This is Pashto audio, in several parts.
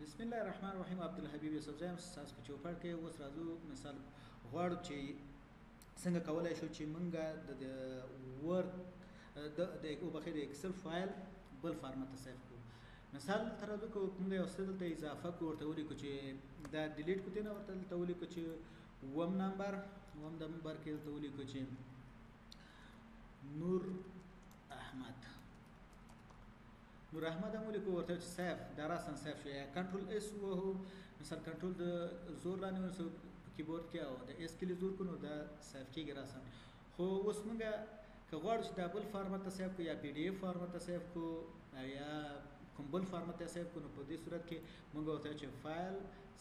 بسم الله الرحمن الرحیم. عبدالحبیب یوسف زایم تاسو په چوپړ کې اوس راځو مثال غواړو چې څنګه کولای شو چې مونږه د ورد د وبخې د ایکسل فایل بل فارمټ ته سیف کړو. مثال تر راځو کو مونږ یو څه دلته اضافه کو ورته ولیکو چې دا ډیلیټ کو دینه ورته دلته ولیکو چې وم نمبر کې دلته ولیکو چې نور احمد هم ولیکو ورته چې سیف دا راسن سیف شو یا کنټرول اس وهو مثلا کنټرول د زور لاندې ونسو کیبورډ کې او د اس کلی زور کو نو دا سیف کېږي راسن. خو اوس مونږه که غواړو چې دا بل فارمټ ته سیف کو یا پی ډی اف فارمټ ته سیف کو یا کوم بل فارمټ ته سیف کو نو په دې صورت کې مونږ ورته چې فایل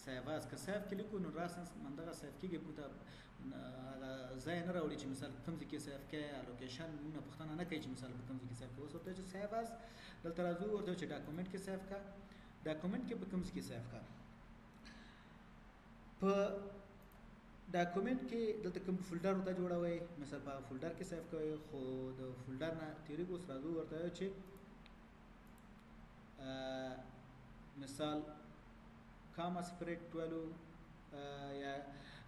سیو اس که سیف کې لیکو نو راسن مندغه سیف کېږي پته ځای نه راوړي چې مثال کوم ځای کې سیف کې الوکیشن نه پښتنه نه کوي چې مثال په کوم ځای کې سیف کوو. اوس ورته چې سیو اس دلته راځو ورته چې ډاکومنټ کې سیف کا ډاکومنټ کې په کوم ځای کې سیف کا په ډاکومنټ کې دلته کوم فولډر ورته جوړوي مثلا په فولډر کې سیف کوي. خو د فولډر نه تیریږو اوس راځو ورته چې مثال کاما سپریټ ولو یا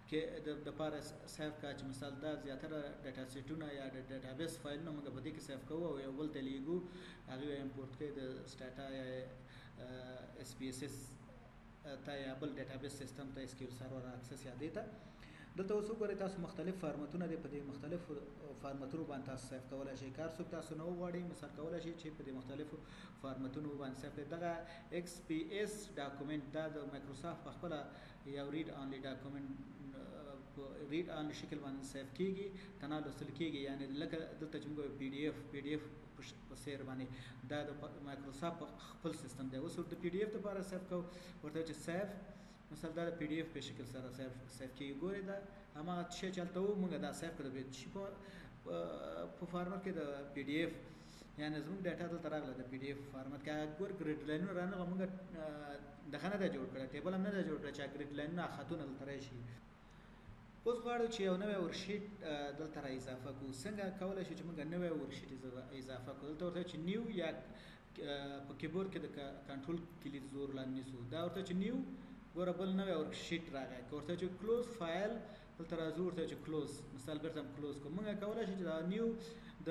کې د پاره سیف کا چې مثال دا زیاتره ډاټا سیټونه یا د ډاټابیس فایلونه موږ په دې کې سیف کوو او یو بل ته لیږو هغه امپورټ کوي د سټاټا یا اس پی اس اس ته یا بل ډاټابیس سیستم ته اس کیو سرور اکسس یا دیتا. دلته اوس وګورئ تاسو مختلف فارمټونه دي په دې مختلف فارمټونو باندې تاسو سیف کولای شئ. کار څوک تاسو نو غواړئ مثال کولای شئ چې په دې مختلفو فارمټونو باندې سیف کړئ. دغه ایکس پی اس ډاکومنټ دا د مایکروسافټ په خپل یو ریډ انلی ډاکومنټ ریډ انلی شکل باندې سیف کیږي تنه لوستل کیږي یعنی لکه دلته چې موږ پی ډی اف په سیر باندې دا د مایکروسافټ خپل سیستم دی. اوس د پی ډی اف لپاره سیف کو ورته چې سیف مثلا دا پی ډی اف په شکل سره سیف کیږي. ګورئ دا هغه شی چلته و موږ دا سیف کړو چې په فارمټ کې د پی ډی اف یعنی زموږ ډاټا دلته راغله د پی ډی اف فارمټ کې ګور ګریډ لاینونه رانغه موږ دغه نه دا جوړ کړه ټیبل هم نه دا جوړ کړه چې ګریډ لاینونه خطونه دلته راشي. اوس غواړو چې یو نوی ورشیټ دلته را اضافه کو. څنګه کولای شو چې موږ نوی ورشیټ اضافه کو؟ دلته ورته چې نیو یا په کیبورډ کې د کنټرول کلید زور لاندې نیسو دا ورته چې نیو ګوره بل نوی ورشیټ راغی که ورته چې کلوز فایل دلته راځو ورته چې کلوز مثال بیرته هم کلوز کو. موږ کولای شو چې دا نیو د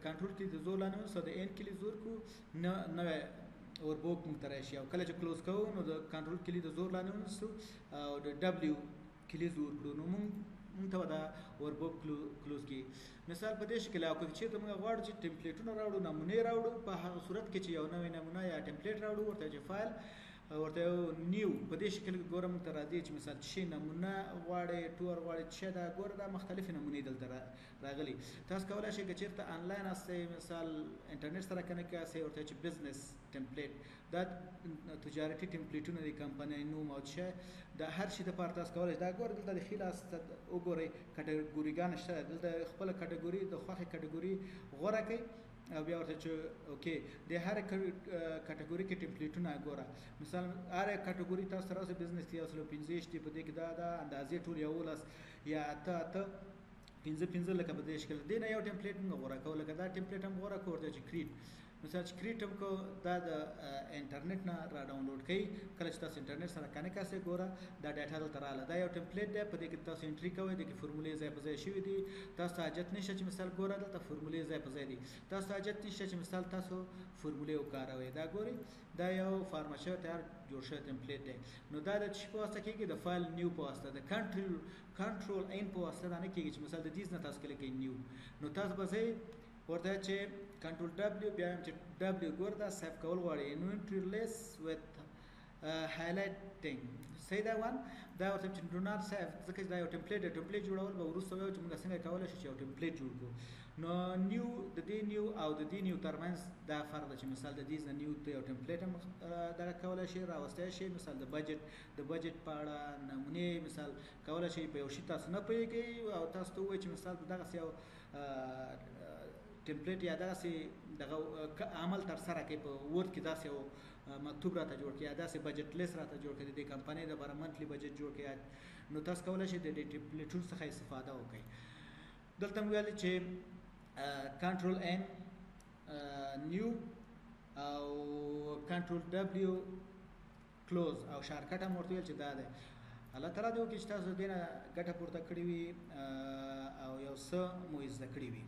کنټرول کلید زور لاندې ونیسو د ان کلید زور کو نوی وربوک موږ ته راشي او کله چې کلوز کوو نو د کنټرول کلید زور لاندې ونیسو او د ډبلیو کلی زور کړو نو موږ ته دا وربوک کلوز کی. مثال په دې شکل او چې ته موږ غواړو چې ټمپلیټونه راوړو نمونه راوړو په هغه صورت کې چې یو نوې نمونه یا ټمپلیټ راوړو ورته چې فایل ورته نیو په دې شکل ګورم ته راځي چې مثال شي نمونه غواړي ټور غواړي چې دا ګوره دا مختلف نمونه دلته راغلي. تاسو کولای شئ چې چیرته انلاین استه مثال انټرنیټ سره کنه کې اسه ورته چې بزنس ټمپلیټ دا تجارتي ټمپلیټونه د کمپنۍ نوم او چې دا هر شي د پاره تاسو کولای دا ګوره دلته د خلاص وګورئ کټګوریګان شته دلته خپل کټګوري د خوخه کټګوري غوړه کوي او بیا ورته چې اوکې د هر کټګوري کې ټمپلیټونه ګوره مثلا هر کټګوري تاسو سره بزنس کې اصل 15 په دې کې دا اندازې ټول یو لاس یا اته 15 لکه په دې شکل دی نه یو ټمپلیټ موږ غوړه کوو لکه دا ټمپلیټ هم غوړه کوو ورته چې کریټ مثلا چې کریټ هم کو دا د انټرنیټ نه را ډاونلوډ کړئ کله چې تاسو انټرنیټ سره کنیکټ کاسه ګوره دا ډاټا دلته رااله دا یو ټمپلیټ دی په دې کې تاسو انټری کوئ د کې فورمولې ځای په ځای شوی دي تاسو حاجت نشته چې مثال ګوره دلته فورمولې ځای په ځای دي تاسو حاجت نشته چې مثال تاسو فورمولې وکاروئ دا ګورئ دا یو فارمټ شوی تیار جوړ شوی ټمپلیټ دی. نو دا د چې په واسطه کې د فایل نیو په واسطه د کنټرول ان په واسطه نه کېږي چې مثال د دې نه تاسو کله کې نیو نو تاسو به ورته چې کنټرول ډبلیو بیا هم چې ډبلیو ګوردا سیف کول غواړي انوینټری لیس وذ هایلایټینګ صحیح دا وان دا ورته چې ډو ناٹ سیف ځکه دا یو ټمپلیټ جوړول به وروسته وایو چې موږ څنګه کولای شو چې یو ټمپلیټ جوړ کړو. نو نیو د دې نیو او د دې نیو ترمنځ دا فرق دی چې مثال د دې نیو ته یو ټمپلیټ هم دا کولای شي راوستای شي مثال د بجټ په اړه نمونه مثال کولای شي په یو شی تاسو نه پیږي او تاسو ته وایي چې مثال دغه یو ټمپلیټ یا داسې دغه عمل تر سره کوي په ورد کې داسې یو مکتوب راته جوړ کړي یا داسې بجټ لیس راته جوړ کړي د کمپنۍ د لپاره منتلی بجټ جوړ کړي نو تاسو کولای شئ د دې ټمپلیټونو څخه استفاده وکړئ. دلته ویل چې کنټرول ان نیو او کنټرول ډبلیو کلوز او شارکټ هم ورته ویل چې دا دی. الله تعالی دې وکړي چې تاسو دې نه ګټه پورته کړې وي او یو څه مو زده کړي وي